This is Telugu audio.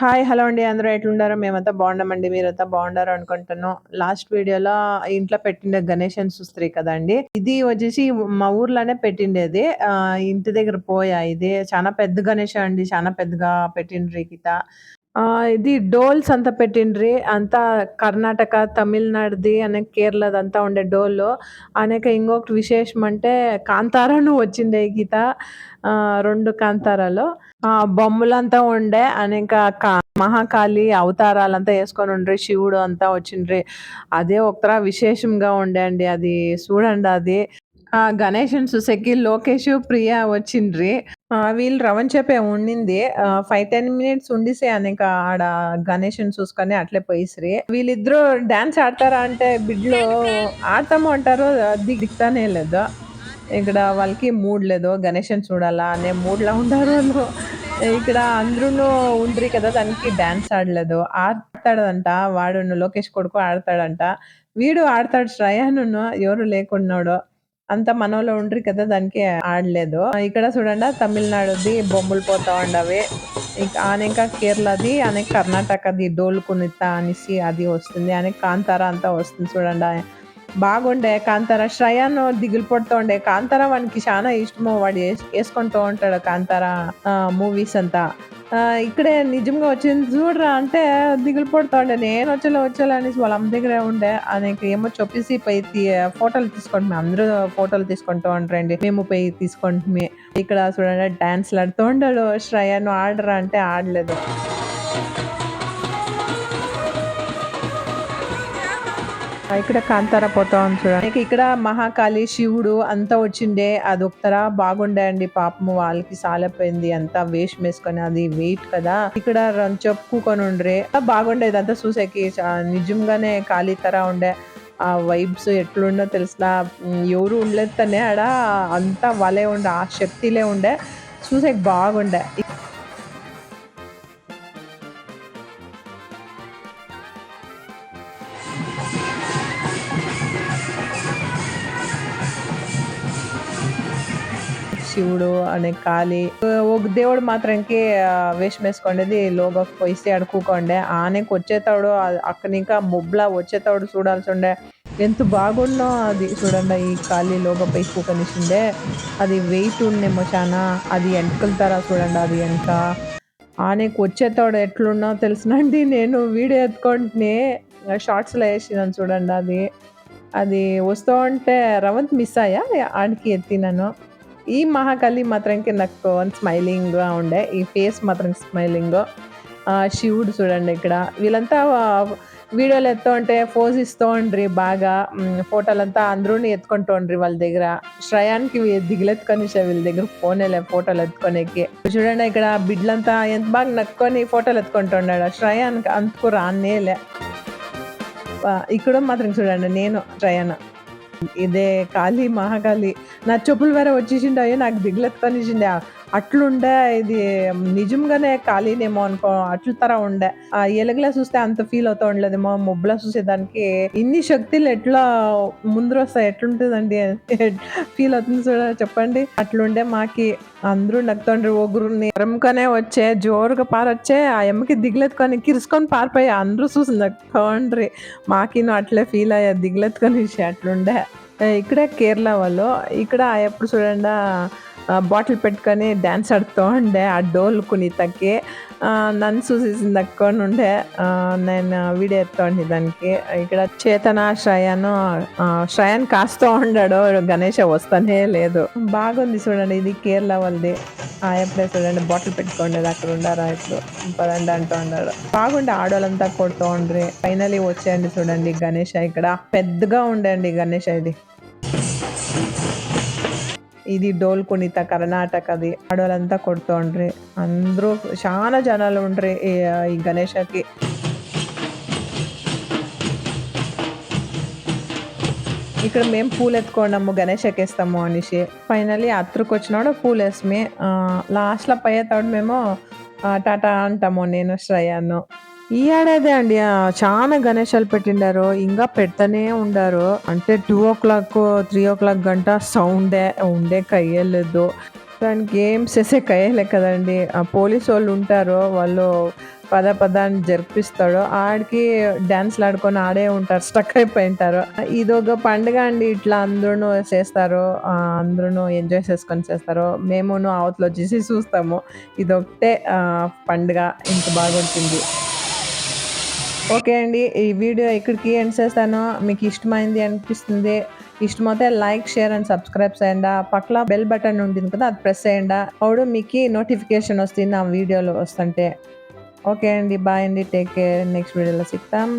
హాయ్! హలో అండి. అందరూ ఎట్లుండారు? మేమంతా బాగున్నామండి. మీరంతా బాగుండారు అనుకుంటాను. లాస్ట్ వీడియోలో ఇంట్లో పెట్టిండే గణేషుని చూస్తిరి కదండీ! ఇది వచ్చేసి మా ఊర్లోనే పెట్టిండేది. ఇంటి దగ్గర పోయా ఇది. చానా పెద్ద గణేష అండి. చానా పెద్దగా పెట్టిండ్రి గిత. ఇది డోల్స్ అంతా పెట్టిండ్రి. అంతా కర్ణాటక, తమిళనాడుది అనే కేరళదంతా ఉండే డోలు. అనేక ఇంకొకటి విశేషం అంటే కాంతారాను వచ్చిండే గీత. 2 కాంతారాలు. బొమ్మలంతా ఉండే. అనేక మహాకాళి అవతారాలంతా యేసుకొనుండ్రి. శివుడు అంతా వచ్చిండ్రి. అదే ఒకతర విశేషంగా ఉండే అండి. అది చూడండది. గణేషుని చూసేకి లోకేషు, ప్రియ వచ్చిండ్రి. వీళ్ళు రవణ చెప్పే ఉండింది. 5, 10 మినిట్స్ ఉండిసే అనేక ఆడ గణేషుని చూసుకొని అట్లే పోయిసిరి. వీళ్ళిద్దరూ డాన్స్ ఆడతారా అంటే బిడ్లు ఆడతాము అంటారు. దిగుతానే లేదు. ఇక్కడ వాళ్ళకి మూడ్ లేదు. గణేషుని చూడాలా అనే మూడ్‌లో ఉండారు వాళ్ళు. ఇక్కడ అందరూను ఉండ్రి కదా! దానికి డాన్స్ ఆడలేదు. ఆడతాడంట వాడును లోకేష్ కొడుకు ఆడతాడంట. వీడు ఆడతాడు శ్రేయానును ఎవరు లేకున్నాడు. అంతా మనోళ్ళు ఉండ్రి కదా! దానికి ఆడలేదు. ఇక్కడ చూడండి తమిళనాడుది బొమ్మలు పోతా ఉండవి. ఆనెంక కేరళది, కర్ణాటకది డోలు కునిత అనేసి అది వస్తుంది. కాంతార అంతా వస్తుంది చూడండి. బాగుండే కాంతార. శ్రేయాను దిగులు పడుతూ ఉండే. కాంతార వానికి చాలా ఇష్టము. వాడు యేసుకుంటూ ఉంటాడు కాంతార మూవీస్ అంతా. ఇక్కడే నిజంగా వచ్చింది చూడరా అంటే దిగులు పడుతూ ఉండే. నేను వచ్చేలా అనేసి వాళ్ళ అమ్మ దగ్గరే ఉండే. ఆయనకి ఏమో చెప్పేసి పోయి ఫోటోలు తీసుకుంటాం. అందరూ ఫోటోలు తీసుకుంటూ ఉంటారండి. మేము పోయి తీసుకుంటామే. ఇక్కడ చూడండి డాన్స్లు ఆడుతూ ఉంటాడు. శ్రేయాను ఆడరా అంటే ఆడలేదు. ఇక్కడ కాంతార పోతా ఉంది చూడండి. ఇక్కడ మహాకాళి, శివుడు అంతా వచ్చిండే. అదొకతర బాగుండే అండి. పాపము వాళ్ళకి సాలపోయింది. అంతా వేషం వేసుకొని అది వెయిట్ కదా. ఇక్కడ చెప్పుకొని ఉండ్రి. బాగుండేది అంతా చూసేకి. నిజంగానే కాళీ తర ఉండే. ఆ వైబ్స్ ఎట్లుండో తెలుసులా. ఎవరు ఉండలేదు తనే ఆడ. అంతా వాళ్ళే ఉండే. ఆ శక్తిలే ఉండే. చూసేకి బాగుండే. శివుడు అనే కాళీ ఒక దేవుడు మాత్రంకి వేషం వేసుకుండేది లోగోకి పోయిస్తే అడుక్కోండే. ఆనకి వచ్చేతాడు అక్కడ ఇంకా ముబ్లా వచ్చేతాడు చూడాల్సి ఉండే. ఎంత బాగుండో అది చూడండి. ఈ కాళీ లోగో పై కూకనిసిండే. అది వెయిట్ ఉండేమో చాలా. అది ఎంటకలుతారా చూడండి. అది వెనక ఆనకి వచ్చేతాడు ఎట్లున్నా తెలుసునండి. నేను వీడియో ఎత్తుకుంటే షార్ట్స్లో వేసినాను చూడండి. అది వస్తూ ఉంటే రవంత్ మిస్ అయ్యా ఆడికి ఎత్తినాను. ఈ మహాకాళి మాత్రంకి నాకు స్మైలింగ్గా ఉండే. ఈ ఫేస్ మాత్రం స్మైలింగ్. శివుడు చూడండి ఇక్కడ. వీళ్ళంతా వీడియోలు ఎత్తూ ఉంటే పోజ్ ఇస్తూ ఉండ్రి బాగా. ఫోటోలంతా అందరూ ఎత్తుకుంటూ ఉండ్రి వాళ్ళ దగ్గర. శ్రేయానికి దిగులెత్తుకొని వీళ్ళ దగ్గర ఫోనేలే ఫోటోలు ఎత్తుకోనేకి. చూడండి ఇక్కడ బిడ్లంతా ఎంత బాగా నక్కుని ఫోటోలు ఎత్తుకుంటున్నాడు. శ్రేయానికి అంతకు రానేలే. ఇక్కడ మాత్రం చూడండి నేను శ్రేయాను. ఇదే కాళీ మహాకాళి. నా చెప్పులు వేరే వచ్చేసిండే. నాకు దిగులెత్తుకొనిసిండే. అట్లుండే. ఇది నిజంగానే కాళీనేమో అనుకో అట్ల తర ఉండే. ఎలుగులా చూస్తే అంత ఫీల్ అవుతా ఉండలేదేమో. ముబ్బలా చూసేదానికి ఇన్ని శక్తులు ఎట్లా ముందర వస్తాయి ఎట్లుంటుందండి ఫీల్ అవుతుంది చూడ చెప్పండి. అట్లుండే మాకి. అందరూ నక్కుతుండ్రి. ఒకరుని ఎరముకనే వచ్చే జోరుగా పారొచ్చే. ఆ ఎమ్మకి దిగులెత్తుకొని కిరుసుకొని పారిపోయి అందరూ చూసి నక్కుండ్రి. మాకిను అట్లే ఫీల్ అయ్యా దిగులెత్తుకొని అట్లుండే. ఇక్కడే కేరళ వాళ్ళు. ఇక్కడ ఎప్పుడు చూడండి బాటిల్ పెట్టుకొని డ్యాన్స్ ఆడుతూ ఉండే. ఆ డోలు కునితకి నన్ను చూసేసింది అక్కొని ఉండే. నేను వీడియో ఎత్తా ఉండే దానికి. ఇక్కడ చేతన శ్రేయాన్ కాస్తూ ఉండాడు. గణేష వస్తానే లేదు. బాగుంది చూడండి. ఇది కేరళ వాళ్ళది. ఎప్పుడే చూడండి బాటిల్ పెట్టుకోండి అక్కడ ఉండారా ఇప్పుడు పదండి అంటూ ఉన్నాడు. బాగుండే. ఆడోళ్ళంతా కొడుతూ ఉండ్రి. ఫైనలీ వచ్చేయండి చూడండి గణేష. ఇక్కడ పెద్దగా ఉండండి గణేష. ఇది డోల్ కునిత కర్ణాటకది. ఆడవాళ్ళంతా కొడుతూ ఉండ్రి. అందరూ చాలా జనాలు ఉండ్రి ఈ గణేషకి. ఇక్కడ మేము పూలు ఎత్తుకోండాము గణేషకి వేస్తాము అనేసి. ఫైనలీ అత్రకు వచ్చినాడు పూలు వేసమే. లాస్ట్లో పోయేతాడు మేము టాటా అంటాము నేను శ్రేయాను. ఈ ఏడాది అండి చాలా గణేశాలు పెట్టిండారు. ఇంకా పెడతానే ఉండారు. అంటే 2 o'clock 3 o'clock గంట సౌండే ఉండే కయ్యలేదు. దానికి ఏం చేసే కయ్యలే కదండి. ఆ పోలీసు వాళ్ళు ఉంటారు, వాళ్ళు పద అని జరిపిస్తాడు. ఆడికి డాన్స్‌లు ఆడుకొని ఆడే ఉంటారు. స్టక్ అయిపోయి ఉంటారు. ఇదొక పండుగ అండి. ఇట్లా అందరూను చేస్తారు. అందరూను ఎంజాయ్ చేసుకొని చేస్తారు. మేమును అవతలొచ్చేసి చూస్తాము. ఇదొకటే పండుగ ఇంత బాగుంటుంది. ఓకే అండి. ఈ వీడియో ఇక్కడికి ఎండ్ చేస్తాను. మీకు ఇష్టమైంది అనిపిస్తుంది. ఇష్టమైతే లైక్, షేర్ అండ్ సబ్స్క్రైబ్ చేయండి. పక్కల బెల్ బటన్ ఉంటుంది కదా, అది ప్రెస్ చేయండి. అప్పుడు మీకు నోటిఫికేషన్ వస్తుంది ఆ వీడియోలు వస్తుంటే. ఓకే అండి. బాయ్ అండి. Take care. నెక్స్ట్ వీడియోలో సిగ్తాం.